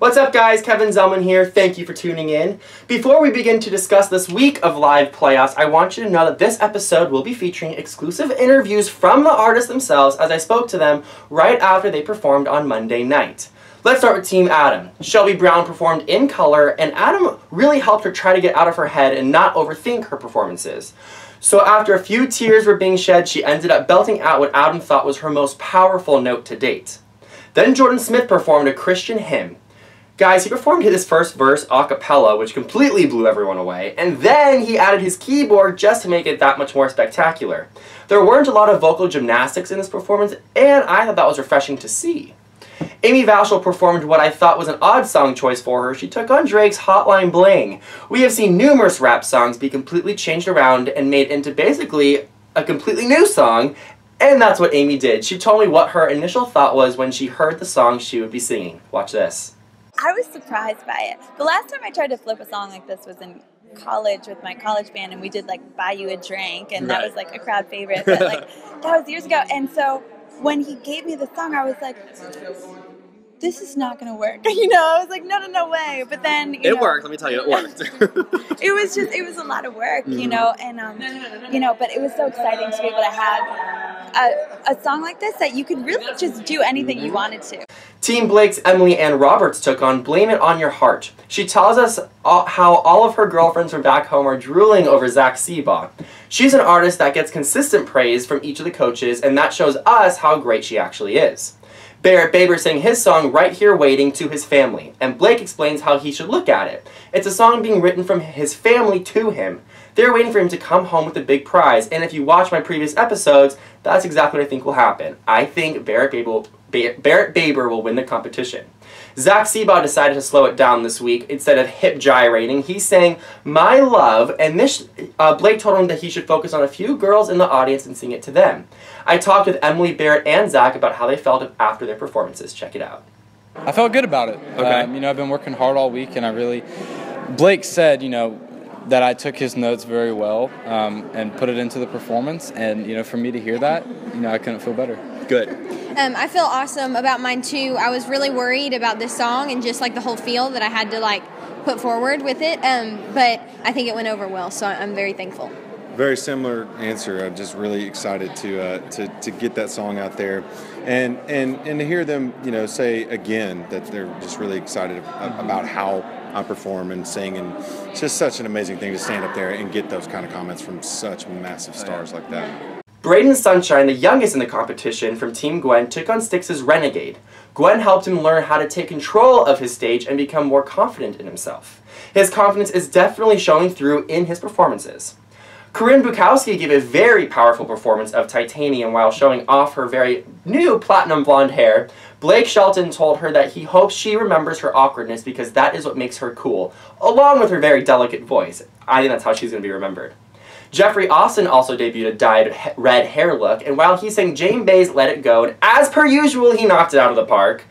What's up guys, Kevin Zelman here, thank you for tuning in. Before we begin to discuss this week of live playoffs, I want you to know that this episode will be featuring exclusive interviews from the artists themselves as I spoke to them right after they performed on Monday night. Let's start with Team Adam. Shelby Brown performed In Color, and Adam really helped her try to get out of her head and not overthink her performances. So after a few tears were being shed, she ended up belting out what Adam thought was her most powerful note to date. Then Jordan Smith performed a Christian hymn. Guys, he performed his first verse a cappella, which completely blew everyone away, and then he added his keyboard just to make it that much more spectacular. There weren't a lot of vocal gymnastics in this performance, and I thought that was refreshing to see. Amy Vachel performed what I thought was an odd song choice for her. She took on Drake's Hotline Bling. We have seen numerous rap songs be completely changed around and made into basically a completely new song, and that's what Amy did. She told me what her initial thought was when she heard the song she would be singing. Watch this. I was surprised by it. The last time I tried to flip a song like this was in college with my college band, and we did like Buy You a Drink, and that was like a crowd favorite, but like that was years ago. And so when he gave me the song, I was like, this is not going to work. You know, I was like, no way. But then, it worked, let me tell you, it worked. it was a lot of work, you know, and, you know, but it was so exciting to be able to have a song like this that you could really just do anything you wanted to. Team Blake's Emily Ann Roberts took on Blame It On Your Heart. She tells us how all of her girlfriends from back home are drooling over Zach Seabaugh. She's an artist that gets consistent praise from each of the coaches, and that shows us how great she actually is. Barrett Baber sang his song Right Here Waiting to his family, and Blake explains how he should look at it. It's a song being written from his family to him. They're waiting for him to come home with a big prize, and if you watch my previous episodes, that's exactly what I think will happen. I think Barrett Baber will win the competition. Zach Seabaugh decided to slow it down this week. Instead of hip gyrating, he sang My Love, and Blake told him that he should focus on a few girls in the audience and sing it to them. I talked with Emily, Barrett, and Zach about how they felt after their performances. Check it out. I felt good about it. Okay. You know, I've been working hard all week, and Blake said, you know, that I took his notes very well and put it into the performance, and, you know, for me to hear that, you know, I couldn't feel better. Good. I feel awesome about mine too. I was really worried about this song and just like the whole feel that I had to like put forward with it, but I think it went over well, so I'm very thankful. Very similar answer. I'm just really excited to get that song out there, and to hear them, you know, say again that they're just really excited about how I perform and sing, and it's just such an amazing thing to stand up there and get those kind of comments from such massive stars like that. Braden Sunshine, the youngest in the competition from Team Gwen, took on Styx's Renegade. Gwen helped him learn how to take control of his stage and become more confident in himself. His confidence is definitely showing through in his performances. Corinne Bukowski gave a very powerful performance of Titanium while showing off her very new platinum blonde hair. Blake Shelton told her that he hopes she remembers her awkwardness because that is what makes her cool, along with her very delicate voice. I think that's how she's going to be remembered. Jeffrey Austin also debuted a dyed red hair look, and while he sang Jane Bay's Let It Go, and as per usual, he knocked it out of the park.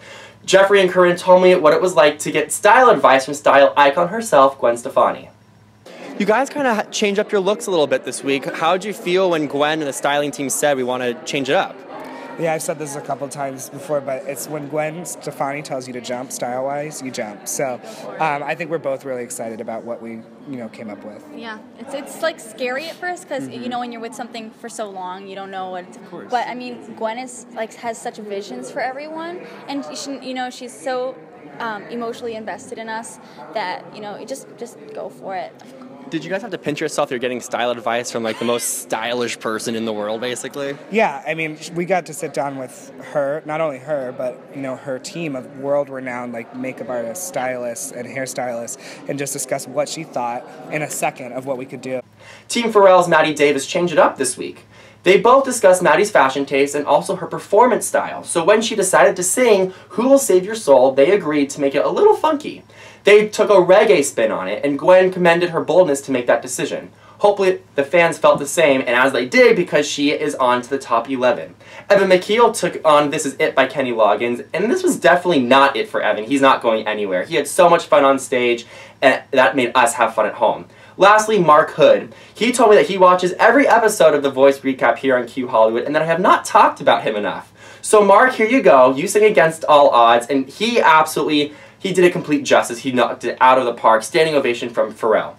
Jeffrey and Corinne told me what it was like to get style advice from style icon herself, Gwen Stefani. You guys kind of changed up your looks a little bit this week. How did you feel when Gwen and the styling team said we want to change it up? Yeah, I've said this a couple times before, but it's when Gwen Stefani tells you to jump style-wise, you jump. So I think we're both really excited about what we, you know, came up with. Yeah, it's like scary at first because you know when you're with something for so long, you don't know what. Of course. But I mean, Gwen is has such visions for everyone, and you know she's so emotionally invested in us that you know you just go for it. Did you guys have to pinch yourself? You're getting style advice from like the most stylish person in the world, basically? Yeah, I mean, we got to sit down with her, not only her, but, you know, her team of world-renowned, like, makeup artists, stylists, and hairstylists, and just discuss what she thought in a second of what we could do. Team Pharrell's Maddie Davis changed it up this week. They both discussed Maddie's fashion taste and also her performance style, so when she decided to sing Who Will Save Your Soul, they agreed to make it a little funky. They took a reggae spin on it, and Gwen commended her boldness to make that decision. Hopefully the fans felt the same, and as they did, because she is on to the top 11. Evan McKeel took on This Is It by Kenny Loggins, and this was definitely not it for Evan. He's not going anywhere. He had so much fun on stage, and that made us have fun at home. Lastly, Mark Hood. He told me that he watches every episode of The Voice Recap here on Q Hollywood, and that I have not talked about him enough. So Mark, here you go. You sing Against All Odds, and he absolutely he did it complete justice. He knocked it out of the park. Standing ovation from Pharrell.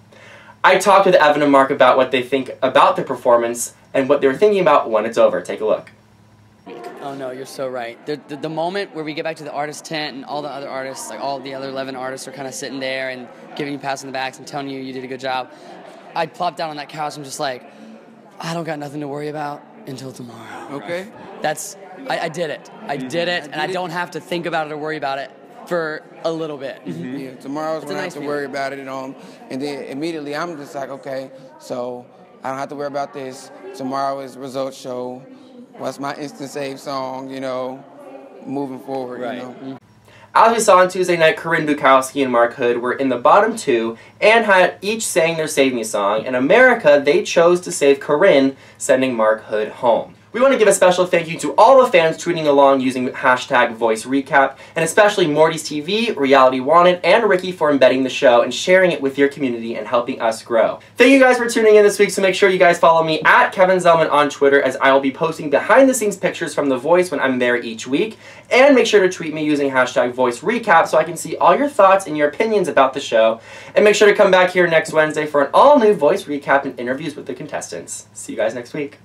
I talked with Evan and Mark about what they think about the performance and what they were thinking about when it's over. Take a look. Oh no, you're so right. The moment where we get back to the artist tent and all the other artists, like all the other 11 artists are kind of sitting there and giving you pats on the backs and telling you you did a good job, I plopped down on that couch and just like, I don't got nothing to worry about until tomorrow. Okay. I did it. I did it, and I don't have to think about it or worry about it for a little bit. Yeah, tomorrow's when I have to worry about it, and then immediately I'm just like, okay, so I don't have to worry about this. Tomorrow is results show. What's my instant save song, moving forward, As we saw on Tuesday night, Corinne Bukowski and Mark Hood were in the bottom 2 and had each sang their Save Me song. In America, they chose to save Corinne, sending Mark Hood home. We want to give a special thank you to all the fans tweeting along using hashtag #VoiceRecap, and especially Morty's TV, Reality Wanted, and Ricky for embedding the show and sharing it with your community and helping us grow. Thank you guys for tuning in this week, so make sure you guys follow me at Kevin Zelman on Twitter, as I will be posting behind-the-scenes pictures from The Voice when I'm there each week, and make sure to tweet me using hashtag #VoiceRecap so I can see all your thoughts and your opinions about the show, and make sure to come back here next Wednesday for an all-new Voice Recap and interviews with the contestants. See you guys next week.